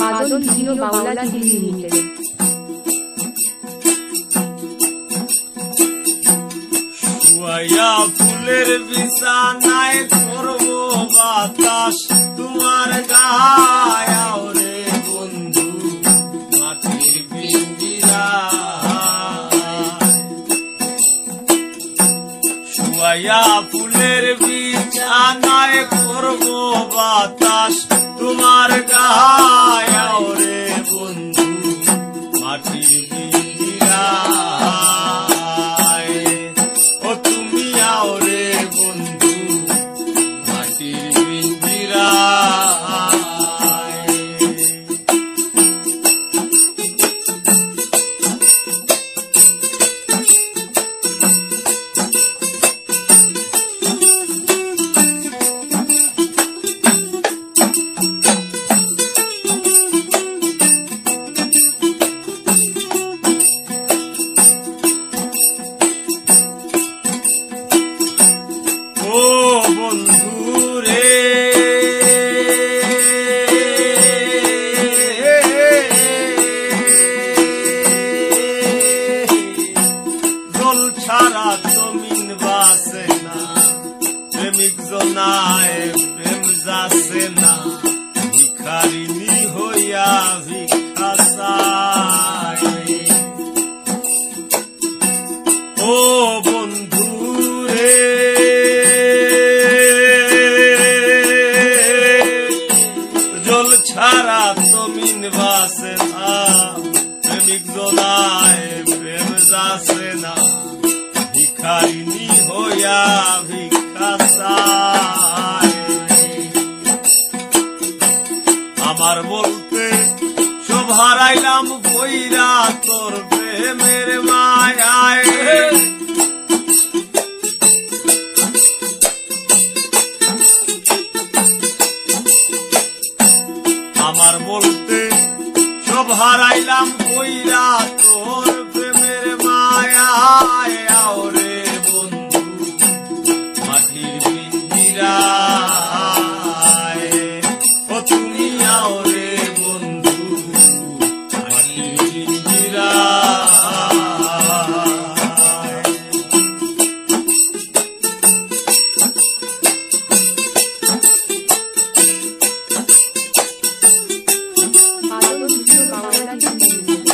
বাদল video Bangla TV limited. শুয়াইয়া ফুলের বিছানায় করবো বাতাস তোমার গায়ে রে বন্ধু মাটির পিঞ্জিরায়। শুয়াইয়া ফুলের বিছানায় করবো বাতাস তোমার গায়ে রে বন্ধু মাটির পিঞ্জিরায়। ও তুমি আও রে বন্ধু মাটির পিঞ্জিরায়। ও বন্ধু রে জল ছাড়া জমিন বাসে না, প্রেমিক জনায় প্রেম যাচ্ছে না, ভিখারিনী হইয়া ভিক্ষা চায়। ও বন্ধু রে জল ছাড়া জমিন বাসে না, প্রেমিক জনায় প্রেম যাচ্ছে না, ভিখারিনী হইয়া ভিক্ষা চায়। আমার বলতে সব হারাইলাম বইরা তোর প্রেমের মায়ায়। আমার বলতে সব হারাইলাম বইরা তোর প্রেমের মায়ায়। আও রে বন্ধু মাটির পিঞ্জিরায়। ও তুমি আও রে বন্ধু মাটির পিঞ্জিরায়। বাদল ভিডিও বাংলা টিভি লিমিটেড।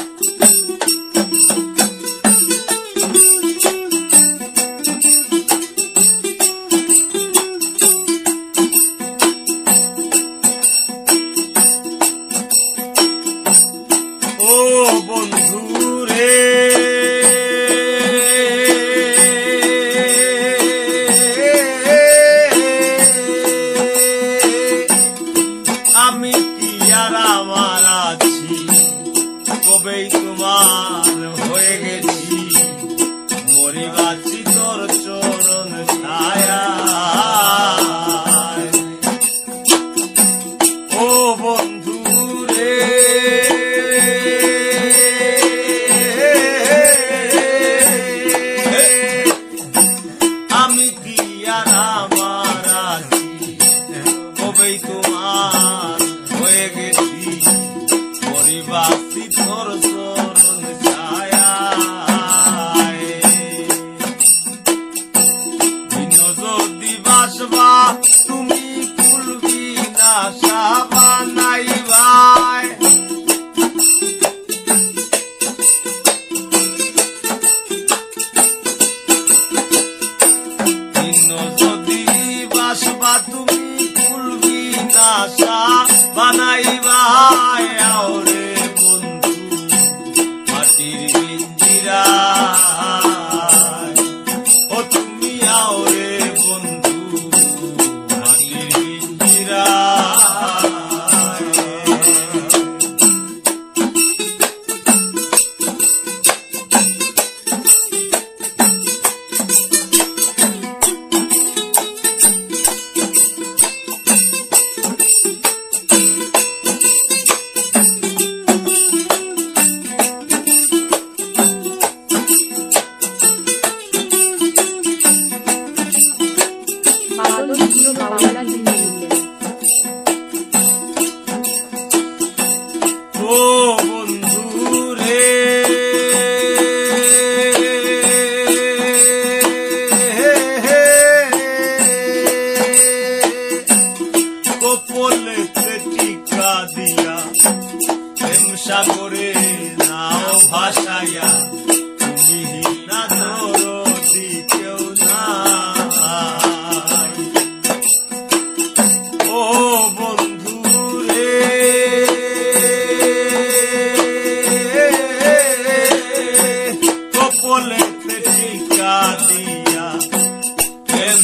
ও বন্ধু রে আমি কি আর আমার আছি, কবেই তোমার হয়ে গেছি, মরি বাঁচি তোর চরণ ছায়ায়। ও বন্ধু রে আমি কি আর আমার আছি, কবেই তোমার হয়ে গেছি, মরি বাঁচি তোর চরণ ছায়ায়। ভিন্ন যদি বাসবা তুমি ভুলবি না সাবানাইবাই। ভিন্ন যদি বাসবা তুমি ভুলবি না সাবানাইবাই। আও রে বন্ধু মাটির পিঞ্জিরায়। ও তুমি আও রে বন্ধু মাটির পিঞ্জিরায়। বাদল ভিডিও বাংলা টিভি লিমিটেড।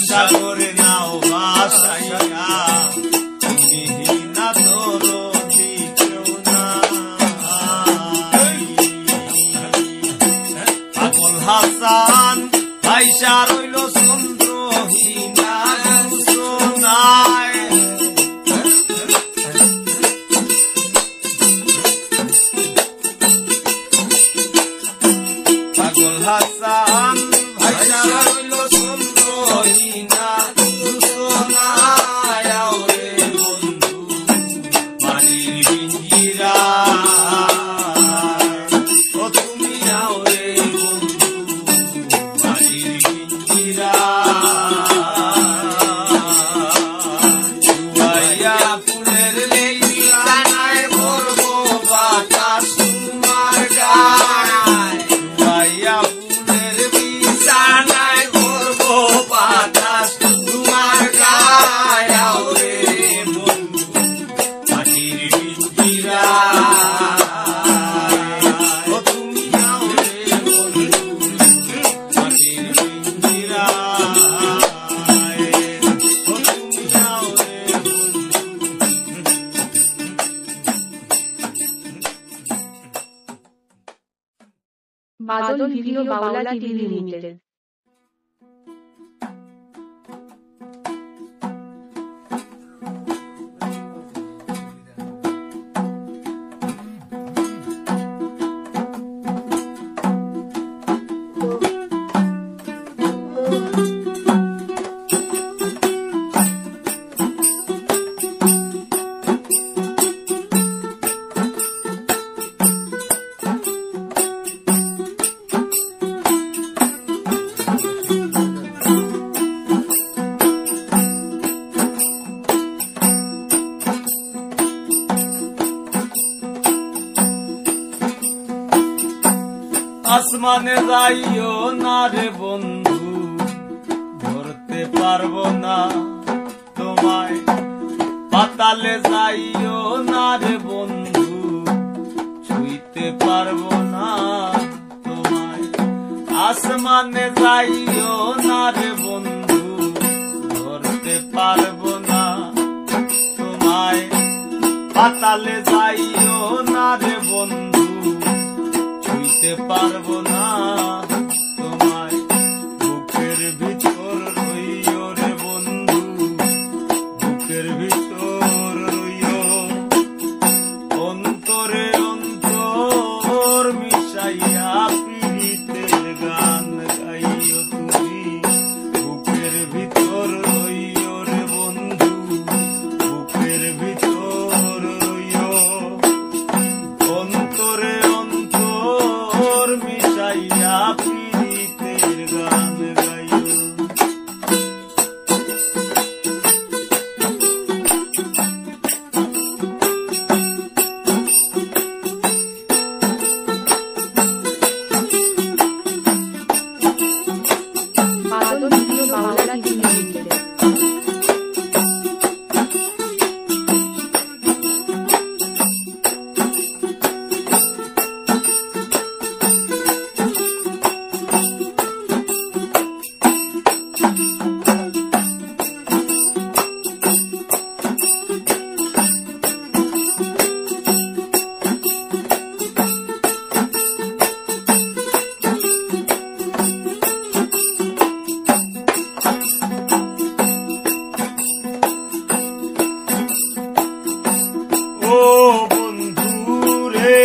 সাগরে নাও ভাসাইয়া তুমি না দরদি কেউ নাই। পাগল হাসান ভাইসা রইল চন্দ্রহীনা নাই। পাগল হাসান ভাইসা রইল চন্দ্রহীনা নাই। ওরে বন্ধু মাটির পিঞ্জিরা ও তুমি আওরে বন্ধু মাটির পিঞ্জিরা। জুয়াইয়া ফুলের লেলিকানায় ভরবো বাতাস তোমার গায়। জুয়াইয়া ফুলের বিছানায় ভরবো বাতাস তোমার গায়। ওরে বন্ধু মাটির পিঞ্জিরা ও তুমি আওরে বন্ধু মাটির পিঞ্জিরা ও তুমি আওরে বাদল ভিডিও বাংলা টিভি লিমিটেড। আসমানে যাইও না রে বন্ধু ধরতে পারবো না তোমায়। পাতালে যাইও না রে বন্ধু ছুঁইতে পারবো না তোমায়। আসমানে যাইও না রে বন্ধু ধরতে পারবো না তোমায়। পাতালে যাইও না রে বন্ধু ছুঁইতে পারবো না তোমায়। বুকের ভিতর রইও রে বন্ধু বুকের ভিতর রইও। অন্তরে অন্তর মিশাইয়া পীড়িতের গান গাইও তুমি। বুকের ভিতর রইও রে বন্ধু বুকের ভিতর রইও। অন্তরে অন্তর মিশাইয়া পীড়িতের গান গাইও। বাদল ভিডিও বাংলা টিভি লিমিটেড। ও বন্ধু রে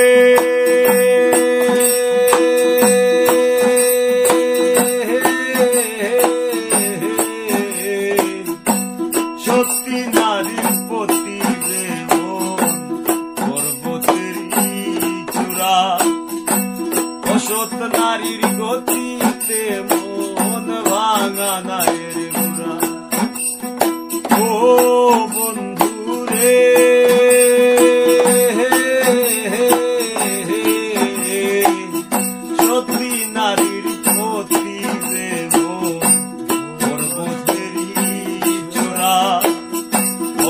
সত্যি নারীর প্রতি রে মন পর্বতের চূড়া। অসৎ নারীর গতিতে মন ভাঙা নায়ের গোড়া। ও বন্ধু রে সত্যি নারীর ক্ষতি রে পর্বতেরই চোরা।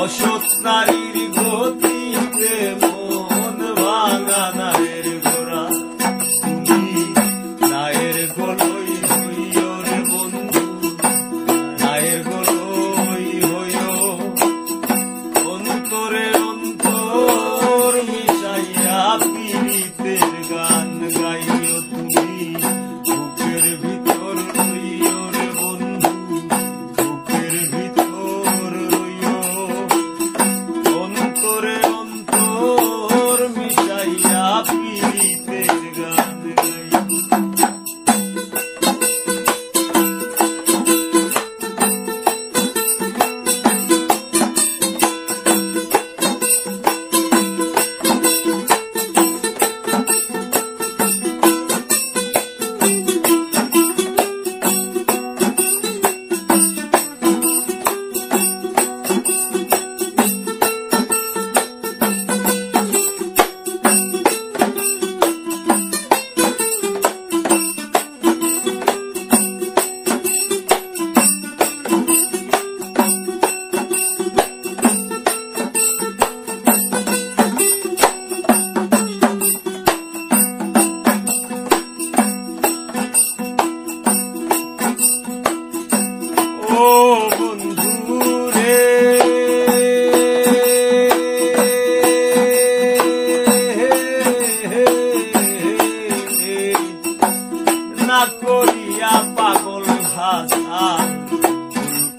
অসৎ নারীর গতিতে মন ভাঙা নায়ের গোড়া। তুমি নায়ের গলই হইও রে বন্ধু নায়ের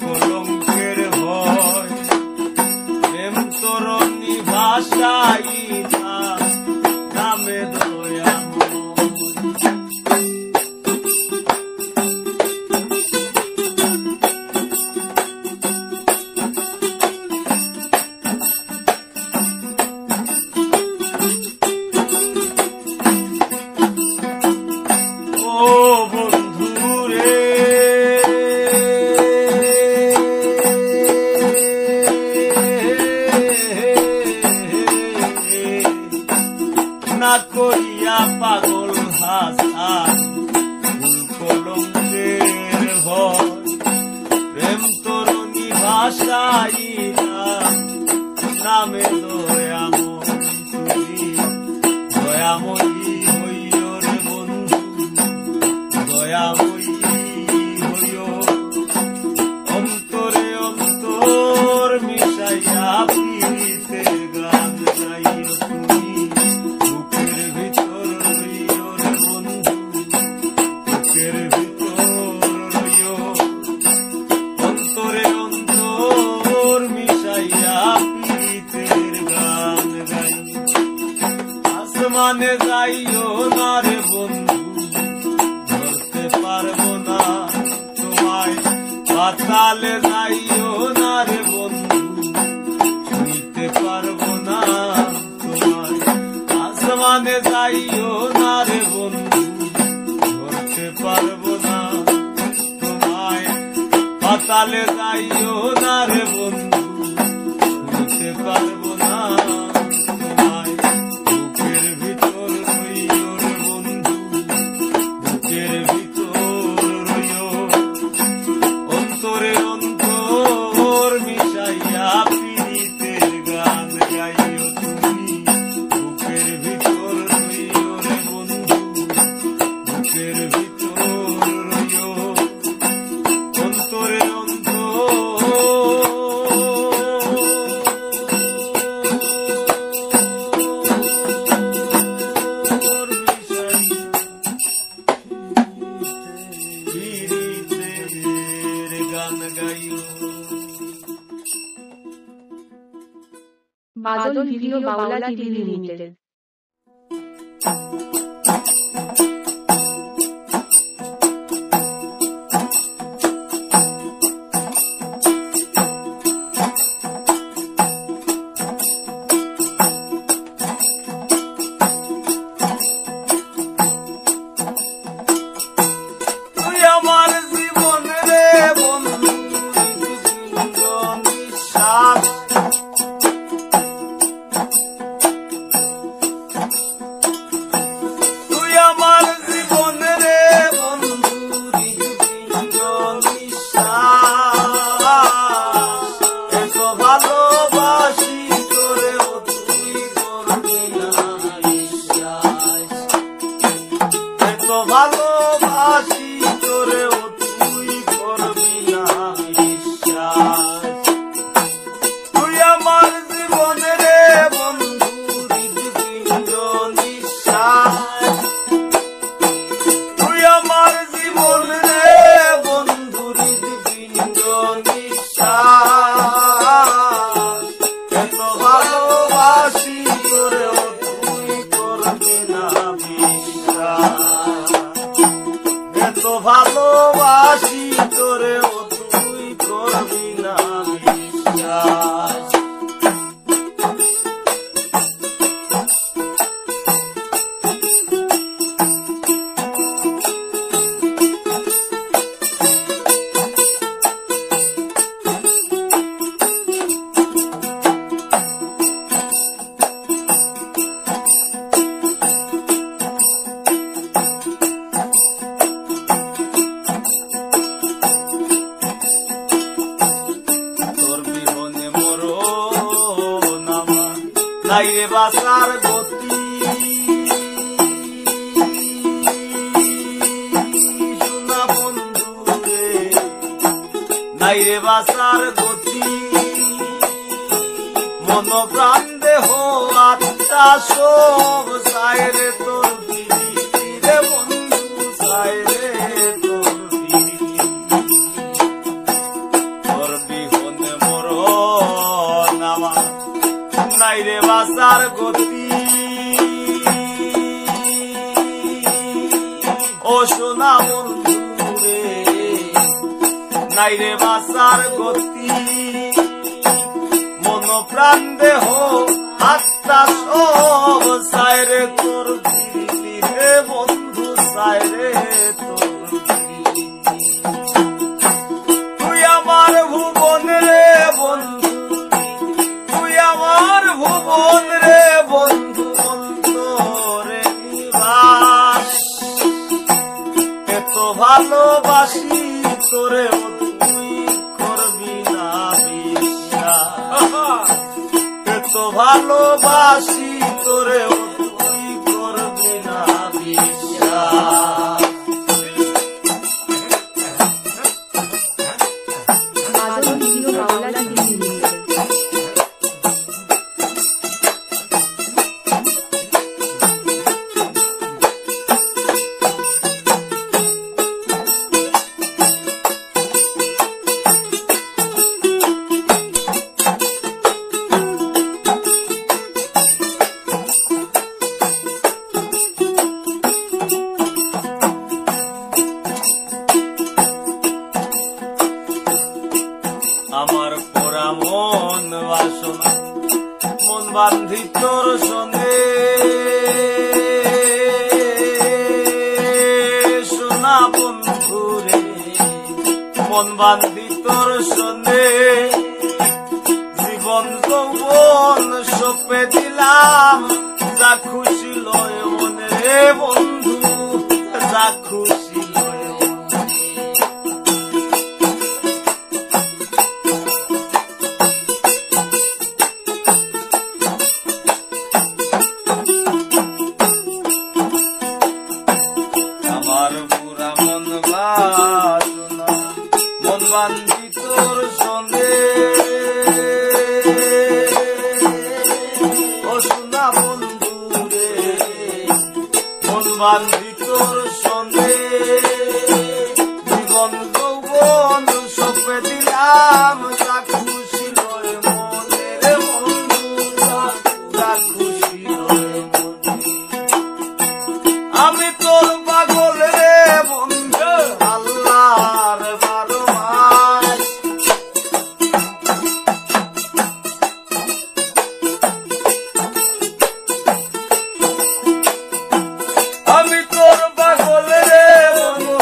কলঙ্কের ভয় প্রেম তরণী ভাষাই না নামে দয়া না করিয়া পাগল হাসান কলঙ্কের ভয় প্রেম তরণী ভাষাই নামে দয়াময়ী হইও রে বন্ধু দয়াময়ী হইও অন্তরে অন্তর মিশাইয়া পীড়িতের গান গাইও তুমি বুকের ভিতর রইও রে বন্ধু বুকের ভিতর রইও অন্তরে অন্তর মিশাইয়া পীড়িতের গান গাইও আসমানে যাইও না রে বন্ধু ধরতে পারবো না তোমায় পাতালে যাইও না রে বন্ধু শুনতে পারবো না তোমায় আসমানে যাইও না রে বন্ধু ধরতে পারবো না তোমায় পাতালে যাইও না রে বন্ধু শুনতে পারবো না তোমায় বুকের ভিতর রইও রে বন্ধু বুকের ভিতর রইও অন্তরে অন্তর মিশাইয়া পীড়িতের গান গাইও তুমি বুকের ভিতর রইও রে বন্ধু বুকের ভিতর রইও অন্তরে অন্তর পীড়িতের গান গাইও বাদল ভিডিও বাংলা টিভি লিমিটেড। তুই আমার জীবন রে বন্ধু নিঃশ্বাস তুই আমার জীবন রে বন্ধু নিঃশ্বাস এত ভালোবাসি তোরে তুই করবি না বিশ্বাস এত ভালোবাসি তোরে তুই করবি না বিশ্বাস তুই আমার জীবন রে বন্ধু হৃদপিণ্ড নিঃশ্বাস তুই আমার জীবন রে বন্ধু হৃদপিণ্ড নিঃশ্বাস এত ভালোবাসি তোরে তুই করবি না বিশ্বাস এত ভালোবাসি তোরে তুই করবি না বিশ্বাস তোর বিহনে মরণ আমার নাই রে বাঁচার গতি শোনা বন্ধু রে নাই রে বাঁচার গতি মন প্রাণ দেহ আত্মা সব চায় রে তোর পিরিতি রে বন্ধু চায় রে তোর পিরিতি নাই রে বাসার গতি ও সোনা বন্ধু রে নাই রে বাসার গতি মন প্রাণ দেহ আত্মা সব সাইরে তোর দিলি রে বন্ধু সাইরে তোর তুই আমার ভুবন রে বন্ধু তুই আমার ভুবন রে বন্ধু অন্তরে নিবাস এত ভালোবাসি তোরে তুই করবি না বিশ্বাস এত ভালোবাসি তোরে তুই করবি না বিশ্বাস মাদল ভিডিও বাংলা টিভি লিমিটেড। আমার পোড়া মন বাসনা মন বান্ধি তোর সঙ্গে সোনা বন্ধু রে মন বান্ধি তোর সঙ্গে জীবন যৌবন সপে দিলাম যা খুশি লয় মনে রে বন্ধু যা খুশি লয় আমার পুরা মন বাসনা মন বান্ধি তোর সঙ্গে ও সোনা বন্ধু রে মন বান্ধি তোর সঙ্গে জীবন যৌবন সপে দিলাম যা খুশি লয় মনে রে বন্ধু যা খুশি লয় মনে আমি তোর পাগল রে বন্ধু আল্লাহর বারো মাস আমি তোর পাগল রে বন্ধু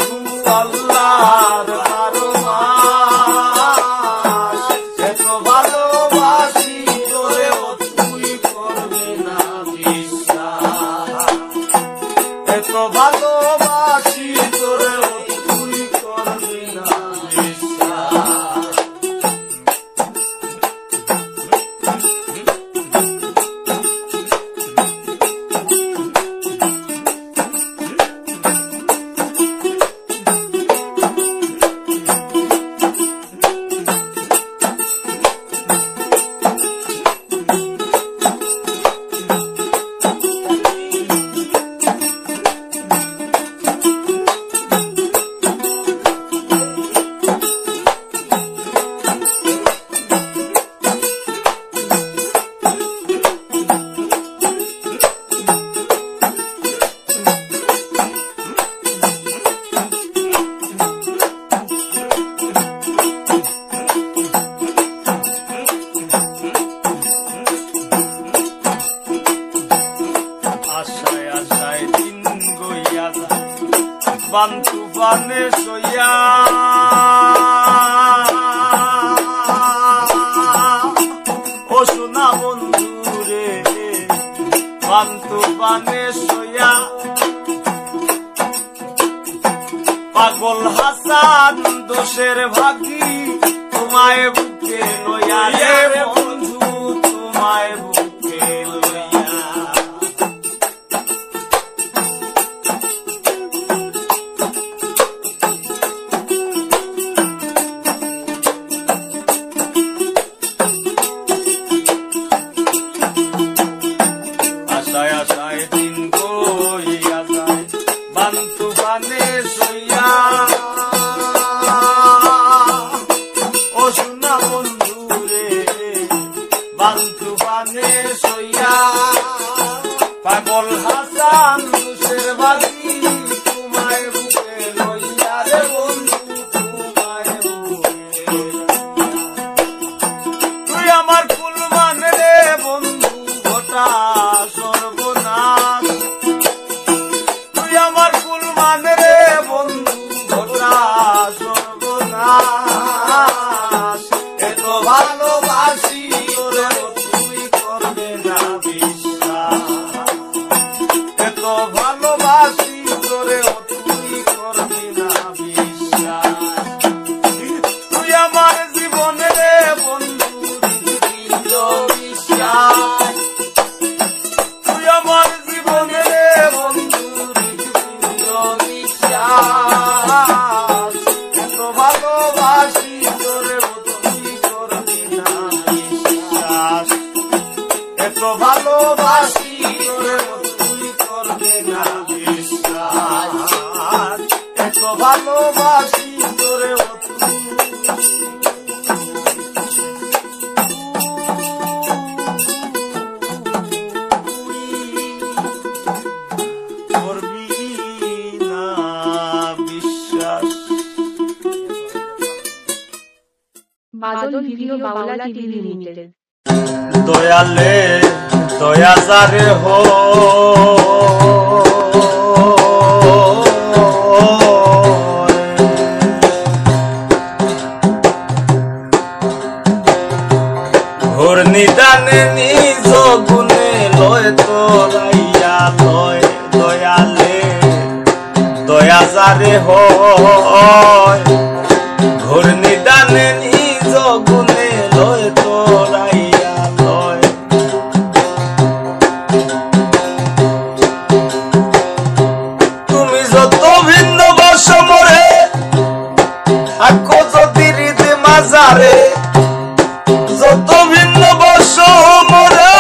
আল্লাহর বারো মাস এত ভালোবাসি তোরে তুই করবে না বিশ্বাস এত ভালোবাসি তোরে তুই করবি না বিশ্বাস আশায় আশায় দিন গইয়া যায় বান্তু বানে সইয়া ও সোনা বন্ধু রে বান্তু বানে সইয়া পাগল হাসান দোষের ভাগি তোমায় বুকে লইয়া রে বন্ধু তোমায় বুকে লইয়া আশায় আশায় দিন গইয়া যায় বান্তু বানে সইয়া ও সোনা বাদল ভিডিও বাউলা টিভি লিমিটেড। দয়ালে দয়া যারে হো ঘোর নিদানে নিজ গুণে লয় তোরাইয়া লয় দয়ালে দয়া যারে হয় ঘোর নিদানে নিজ গুণে লয় তোরাইয়া লয় তুমি যত ভিন্ন বর্ষ মরে আঁকো যদি হৃদে মাজারে যত ভিন্ন বর্ষ মরে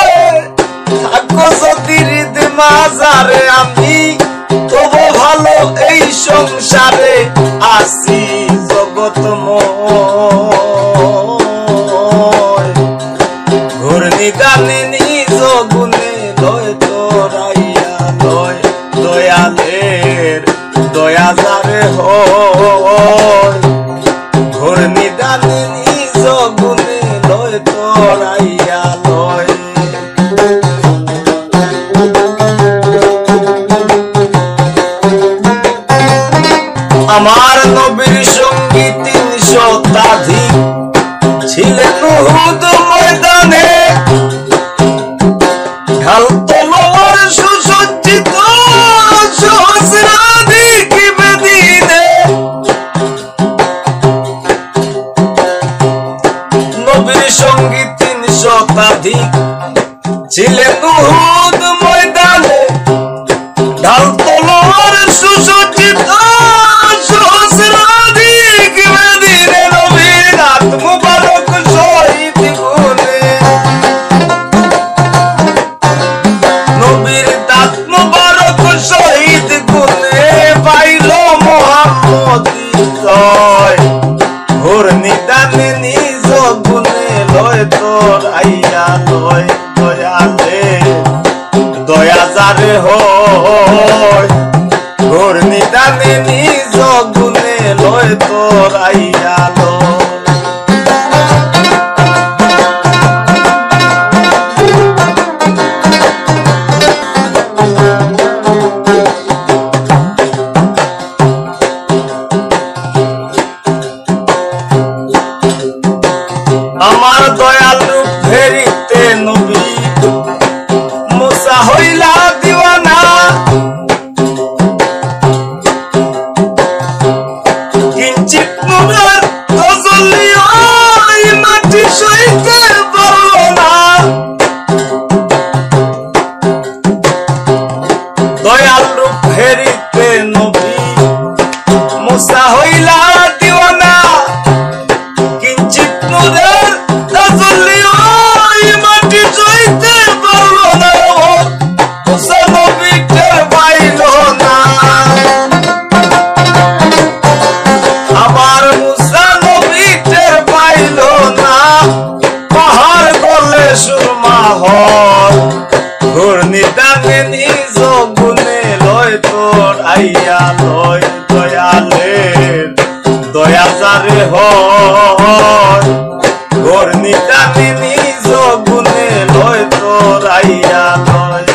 আঁকো যদি হৃদে মাজারে আমি তবু ভালো এই সংসারে আসি জগৎময় ঘোর নিদানে নিজ গুণে লয় তোরাইয়া লয় দয়ালের দয়া যারে হয় ঘোর নিদানে নিজ গুণে লয় তোরাইয়া লয় আমার নবীর সঙ্গী ৩০০ শতাধিক ছিলেন উহুদ ময়দানে ঢাল তলোয়ার সুসজ্জিত সহস্রাধিক বেদিনে নবীর সঙ্গী ৩০০ শতাধিক ছিলেন উহুদ ময়দানে ঢাল তলোয়ার সুসজ্জিত ঘোর নিদানে নিজ গুণে লয় তোরাইয়া লয় দয়ালে দয়া যারে হয় ঘোর নিদানে নিজ গুণে লয় তোরাইয়া লয় আমার দয়াল রূপ ফেরিতে নবী মুসা হইলা দিওয়ানা কিঞ্চিত নূরের তজল্লি ওই মাটি সইতে পারল না দয়াল রূপ ফেরিতে নবী মুসা হইলা দিওয়ানা কিঞ্চিত নূরের তজল্লি ওই মাটি সইতে পারল না মুসা নবী টের পাইল না আমার মুসা নবী টের পাইল না পাহাড় গলে সুরমা হয় ঘোর নিদানে নিজ গুণে লয় তোরাইয়া লয় দয়ালের দয়া যারে হয় ঘোর নিদানে নিজ গুণে লয় তোরাইয়া লয়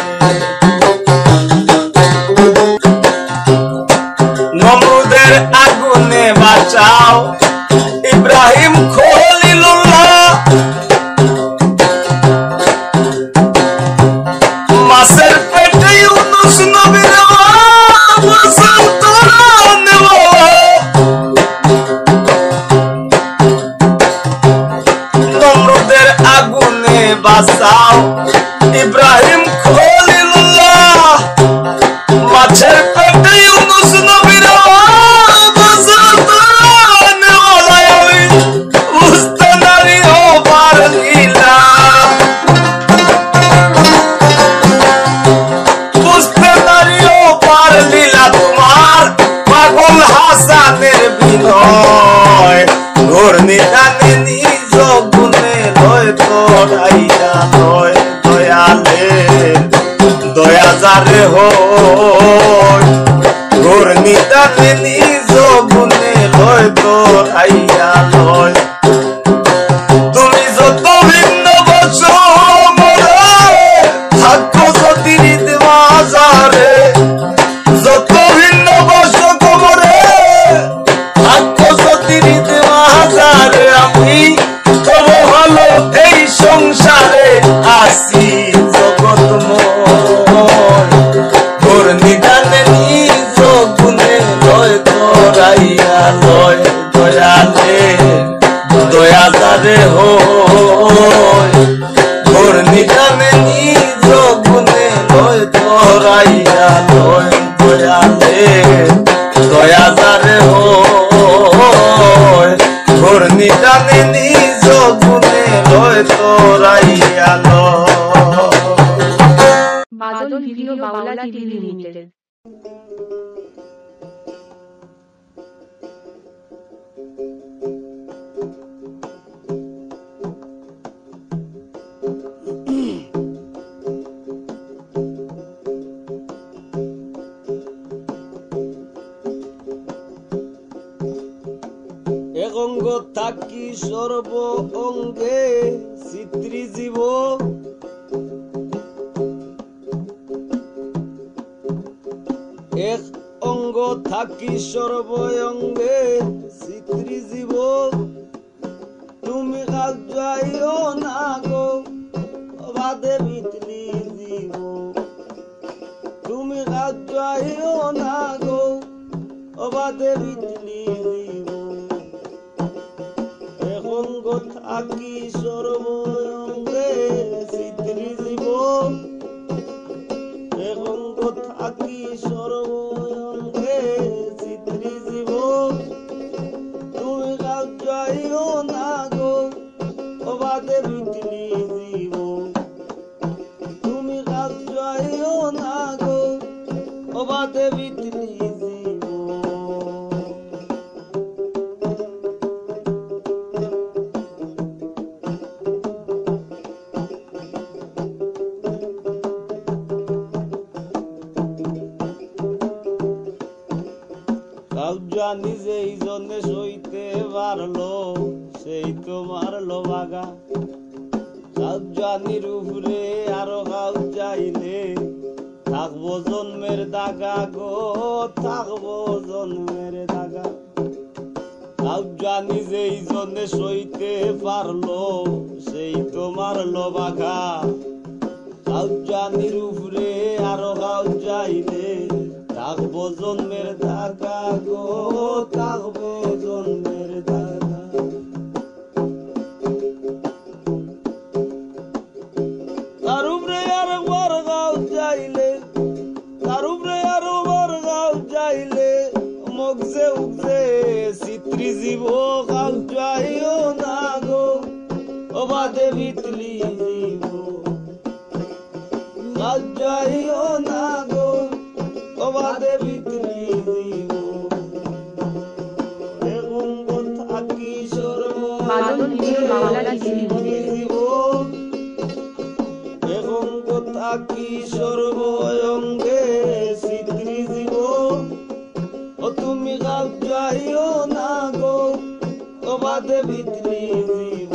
নমরুদের আগুনে বাঁচাও ইব্রাহিম খলিলুল্লাহ মাছের পেটে ইউনুস নবীর নমরুদের আগুনে বাঁচাও ইব্রাহিম খলিলুল্লাহ মাছের পেটে ইউনুস নবীর বুঝতে নারীও পারলিলা বুঝতে নারীও পারলিলা তোমার পাগল হাসানের বিনয় ঘোর নিদানে নিজ গুণে লয় তোরাইয়া লয় দয়ালে দয়া যারে হয় ঘোর নিদানে নিজ গুণে লয় তোরাইয়া লয় যারে হয় ঘূর্ণি টানে নিজ গুণে লয় তোরাইয়া লয় দয়ালে দয়া যারে হয় ঘূর্ণি টানে নিজ গুণে লয় তোরাইয়া লয়। বাদল ভিডিও বাংলা টিভি লিমিটেড। এক অঙ্গ থাকি সর্ব অঙ্গে চিত্রি জীব এক অঙ্গ থাকি সর্ব অঙ্গে চিত্রি জীব তুমি কাজ যাইও না গো বাদে বিতলি জীব তুমি কাজ যাইও না গো বাদে বিতলি জীব অঙ্গ থাকি সর্ব অঙ্গে চিত্রি জীব অঙ্গ থাকি সর্ব অঙ্গে চিত্রি জীব তুমি কাজ যাইও না গো বাদে বিতলি জীব তুমি কাজ যাইও না গো বাদে বিতলি জীব। নিজে এই জন্যে সইতে পারলো সেই তো মারলো বাগা জানির উপরে আরো কাউ চাইলে থাকবো জন্মের দাগা গো থাকবো জন্মের দাগা জানি যে এই জন্যে সইতে পারলো সেই তো মারলো বাগা জানির উপরে আরো কাউ চাইলে থাকবো জন্মের দাগা গো থাকবো জন্মের দাগা। তার উপরে আরো বার গাও যাইলে তার উপরে আরো বার গাও যাইলে মগজে উগজে চিত্রি জীব গাও যাইও না গো ও বাদে বিতলি জীব গাও যাইও না গো বাদে বিতলি জীব অঙ্গ থাকি সর্ব বাদল ভিডিও বাংলা টিভি জীব অঙ্গ থাকি সর্ব অঙ্গে চিত্রি জীব ও তুমি গাও যাইও না গো বাদে বিতলি জীব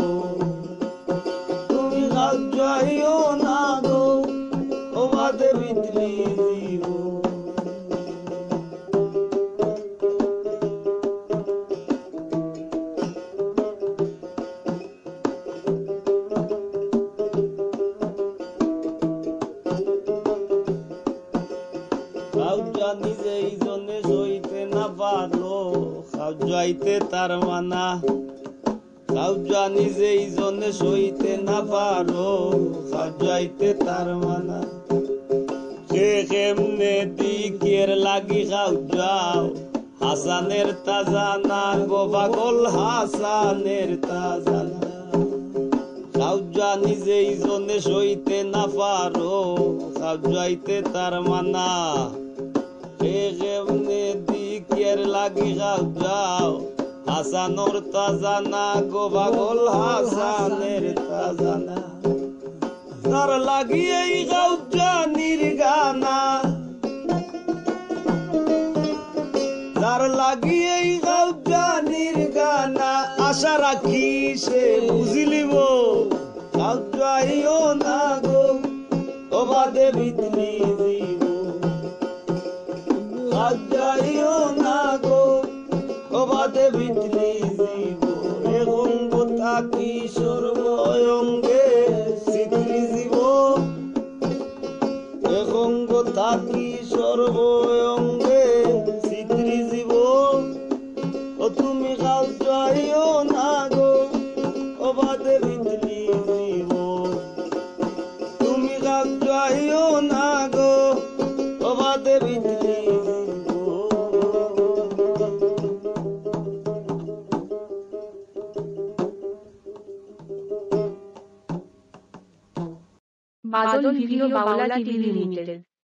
তুমি গাও যাইও না গো বাদে বিতলি জীব। নিজে এই জন্যে সইতে না পারলো খাওয়াইতে তার মানা খাওয়া নিজে এই জন্যে সইতে না পারো খাওয়াইতে তার মানা সে কেমনে দিকের লাগি খাওয়াও হাসানের তাজানা গো পাগল হাসানের তাজানা খাওয়া নিজে এই জন্যে সইতে না পারো খাওয়াইতে তার মানা কেমনে দিকের লাগি যাও হাসানোর তাজানা গো পাগল হাসানের তাজানা তার লাগিয়ে গাও জানির গানা তার লাগিয়ে গাও জানির গানা আশা রাখি সে বুঝলিব গাও যাইও না গো ও বাদে বিতলি জীব যাইও না গো ও বাদে বিতলি জীব অঙ্গ থাকি সর্ব অঙ্গে চিত্রি জীব অঙ্গ থাকি সর্ব অঙ্গে চিত্রি জীব ও তুমি গাও যাইও না গো ও বাদল ভিডিও বাংলা টিভি লিমিটেড।